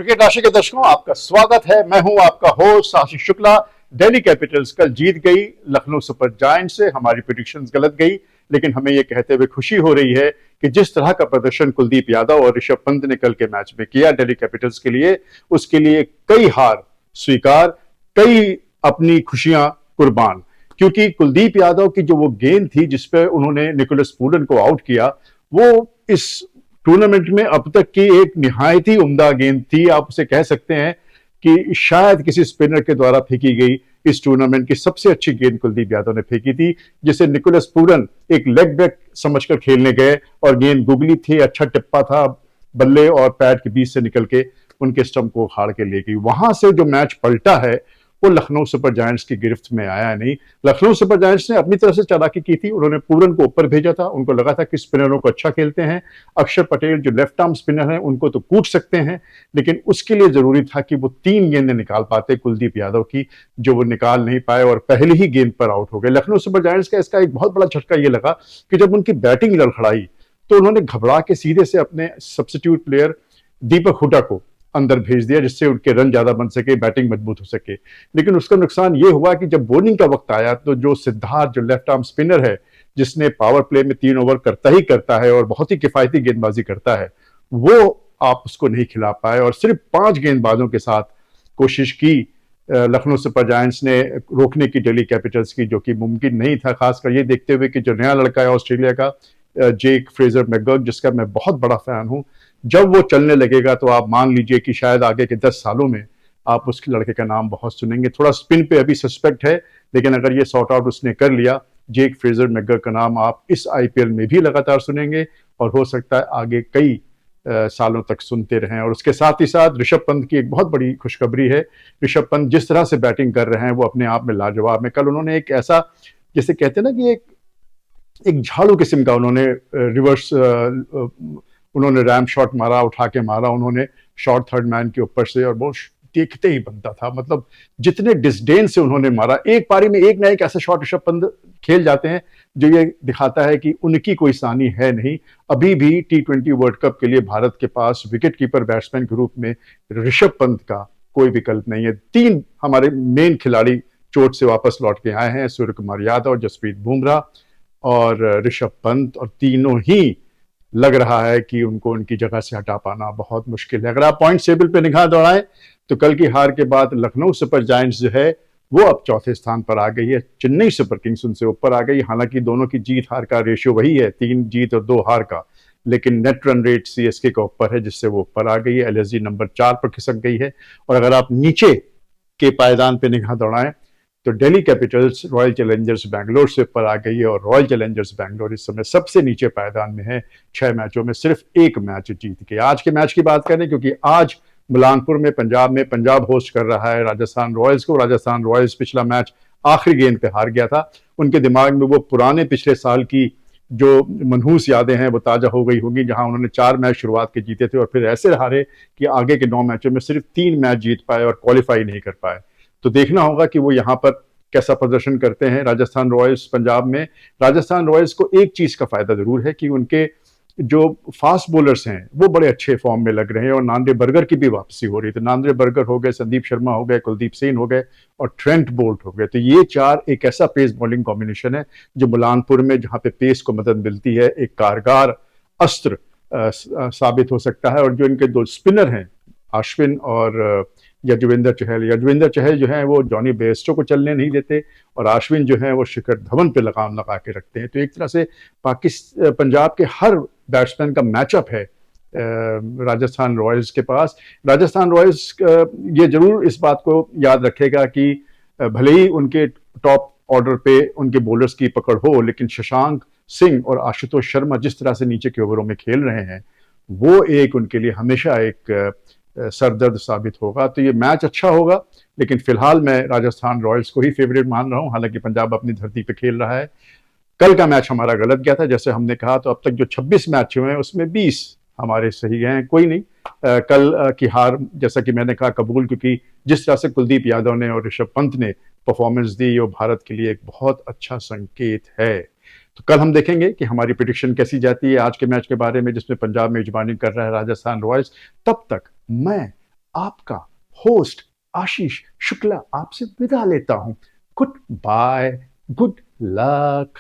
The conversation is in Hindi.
क्रिकेट राशि के दर्शकों, आपका स्वागत है। मैं हूं आपका होस्ट आशीष शुक्ला। दिल्ली कैपिटल्स कल जीत गई लखनऊ सुपर जायंट्स से। हमारी प्रेडिक्शंस गलत गई, लेकिन हमें यह कहते हुए खुशी हो रही है कि जिस तरह का प्रदर्शन कुलदीप यादव और ऋषभ पंत ने कल के मैच में किया दिल्ली कैपिटल्स के लिए, उसके लिए कई हार स्वीकार, कई अपनी खुशियां कुर्बान। क्योंकि कुलदीप यादव की जो वो गेंद थी जिसपे उन्होंने निकोलस पूरन को आउट किया, वो इस टूर्नामेंट में अब तक की एक निहायत ही उम्दा गेंद थी। आप उसे कह सकते हैं कि शायद किसी स्पिनर के द्वारा फेंकी गई इस टूर्नामेंट की सबसे अच्छी गेंद कुलदीप यादव ने फेंकी थी, जिसे निकोलस पूरन एक लेग ब्रेक समझकर खेलने गए और गेंद गुगली थी, अच्छा टिप्पा था, बल्ले और पैड के बीच से निकल के उनके स्टंप को उखाड़ के ले गई। वहां से जो मैच पलटा है वो लखनऊ सुपर जायंट्स की गिरफ्त में आया नहीं। लखनऊ सुपर जायंट्स ने अपनी तरफ से चालाकी की थी। उन्होंने पूरन को ऊपर भेजा था, उनको लगा था कि स्पिनरों को अच्छा खेलते हैं, अक्षर पटेल जो लेफ्ट आर्म स्पिनर हैं उनको तो कूट सकते हैं, लेकिन उसके लिए जरूरी था कि वो 3 गेंदें निकाल पाते कुलदीप यादव की, जो वो निकाल नहीं पाए और पहली ही गेंद पर आउट हो गए। लखनऊ सुपर जायंट्स का इसका एक बहुत बड़ा झटका ये लगा कि जब उनकी बैटिंग लड़खड़ाई तो उन्होंने घबरा के सीधे से अपने सब्स्टिट्यूट प्लेयर दीपक हुडा को अंदर भेज दिया, जिससे उनके रन ज्यादा बन सके, बैटिंग मजबूत हो सके। लेकिन उसका नुकसान यह हुआ कि जब बॉलिंग का वक्त आया तो जो सिद्धार्थ, जो लेफ्ट आर्म स्पिनर है, जिसने पावर प्ले में 3 ओवर करता ही करता है और बहुत ही किफायती गेंदबाजी करता है, वो आप उसको नहीं खिला पाए और सिर्फ 5 गेंदबाजों के साथ कोशिश की लखनऊ सुपर जायंट्स ने रोकने की दिल्ली कैपिटल्स की, जो कि मुमकिन नहीं था। खासकर ये देखते हुए कि जो नया लड़का है ऑस्ट्रेलिया का जेक फ्रेजर मैकगर्क, जिसका मैं बहुत बड़ा फैन हूं, जब वो चलने लगेगा तो आप मान लीजिए कि शायद आगे के 10 सालों में आप उस लड़के का नाम बहुत सुनेंगे। थोड़ा स्पिन पे अभी सस्पेक्ट है, लेकिन अगर ये सॉर्ट आउट उसने कर लिया, जेक फ्रेजर मैकगर्क का नाम आप इस आईपीएल में भी लगातार सुनेंगे और हो सकता है आगे कई सालों तक सुनते रहें। और उसके साथ ही साथ ऋषभ पंत की एक बहुत बड़ी खुशखबरी है। ऋषभ पंत जिस तरह से बैटिंग कर रहे हैं वो अपने आप में लाजवाब है। कल उन्होंने एक ऐसा, जैसे कहते हैं ना कि एक झाड़ू किस्म का उन्होंने रिवर्स उन्होंने रैम शॉट मारा, उठा के मारा उन्होंने शॉट थर्ड मैन के ऊपर से, और वो देखते ही बनता था। मतलब जितने डिसडेन से उन्होंने मारा, एक पारी में एक ना एक ऐसा शॉट ऋषभ पंत खेल जाते हैं जो ये दिखाता है कि उनकी कोई सानी है नहीं। अभी भी T20 वर्ल्ड कप के लिए भारत के पास विकेट कीपर बैट्समैन के रूप में ऋषभ पंत का कोई विकल्प नहीं है। 3 हमारे मेन खिलाड़ी चोट से वापस लौट के आए हैं, सूर्य कुमार यादव, जसप्रीत बुमराह और ऋषभ पंत, और तीनों ही लग रहा है कि उनको उनकी जगह से हटा पाना बहुत मुश्किल है। अगर आप पॉइंट टेबल पे निगाह दौड़ाएं तो कल की हार के बाद लखनऊ सुपर जायंट्स जो है वो अब चौथे स्थान पर आ गई है। चेन्नई सुपर किंग्स उनसे ऊपर आ गई। हालांकि दोनों की जीत हार का रेशियो वही है, 3 जीत और 2 हार का, लेकिन नेट रन रेट सीएसके का ऊपर है, जिससे वो ऊपर आ गई है। एलएसजी नंबर 4 पर खिसक गई है। और अगर आप नीचे के पायदान पे निगाह दौड़ाएं तो Delhi Capitals royal Challengers Bangalore से ऊपर आ गई है और रॉयल चैलेंजर्स बैंगलोर इस समय सबसे नीचे पायदान में है। 6 मैचों में सिर्फ 1 मैच जीत के। आज के मैच की बात करें, क्योंकि आज मुलानपुर में पंजाब होस्ट कर रहा है राजस्थान रॉयल्स को। राजस्थान रॉयल्स पिछला मैच आखिरी गेंद पे हार गया था। उनके दिमाग में वो पुराने पिछले साल की जो मनहूस यादें हैं वो ताजा हो गई होंगी, जहां उन्होंने 4 मैच शुरुआत के जीते थे और फिर ऐसे हारे कि आगे के 9 मैचों में सिर्फ 3 मैच जीत पाए और क्वालिफाई नहीं कर पाए। तो देखना होगा कि वो यहाँ पर कैसा प्रदर्शन करते हैं राजस्थान रॉयल्स पंजाब में। राजस्थान रॉयल्स को एक चीज का फायदा जरूर है कि उनके जो फास्ट बॉलर्स हैं वो बड़े अच्छे फॉर्म में लग रहे हैं और नांद्रे बर्गर की भी वापसी हो रही है। तो नांद्रे बर्गर हो गए, संदीप शर्मा हो गए, कुलदीप सेन हो गए और ट्रेंट बोल्ट हो गए। तो ये 4 एक ऐसा पेस बॉलिंग कॉम्बिनेशन है जो मुलानपुर में, जहां पे पेस को मदद मिलती है, एक कारगर अस्त्र साबित हो सकता है। और जो इनके 2 स्पिनर हैं, अश्विन और यजुवेंद्र चहल जो है वो जॉनी बेयस्टो को चलने नहीं देते और अश्विन जो है वो शिखर धवन पे लगाम लगा के रखते हैं। तो एक तरह से पंजाब के हर बैट्समैन का मैचअप है राजस्थान रॉयल्स के पास। राजस्थान रॉयल्स ये जरूर इस बात को याद रखेगा कि भले ही उनके टॉप ऑर्डर पे उनके बॉलर्स की पकड़ हो, लेकिन शशांक सिंह और आशुतोष शर्मा जिस तरह से नीचे के ओवरों में खेल रहे हैं वो एक उनके लिए हमेशा एक सरदर्द साबित होगा। तो ये मैच अच्छा होगा, लेकिन फिलहाल मैं राजस्थान रॉयल्स को ही फेवरेट मान रहा हूं। हालांकि पंजाब अपनी धरती पे खेल रहा है। कल का मैच हमारा गलत गया था, जैसे हमने कहा। तो अब तक जो 26 मैच हुए हैं उसमें 20 हमारे सही गए हैं। कोई नहीं, कल की हार जैसा कि मैंने कहा कबूल, क्योंकि जिस तरह से कुलदीप यादव ने और ऋषभ पंत ने परफॉर्मेंस दी वो भारत के लिए एक बहुत अच्छा संकेत है। तो कल हम देखेंगे कि हमारी प्रेडिक्शन कैसी जाती है आज के मैच के बारे में, जिसमें पंजाब मेजबानी कर रहा है राजस्थान रॉयल्स। तब तक मैं आपका होस्ट आशीष शुक्ला आपसे विदा लेता हूं। Goodbye, good luck.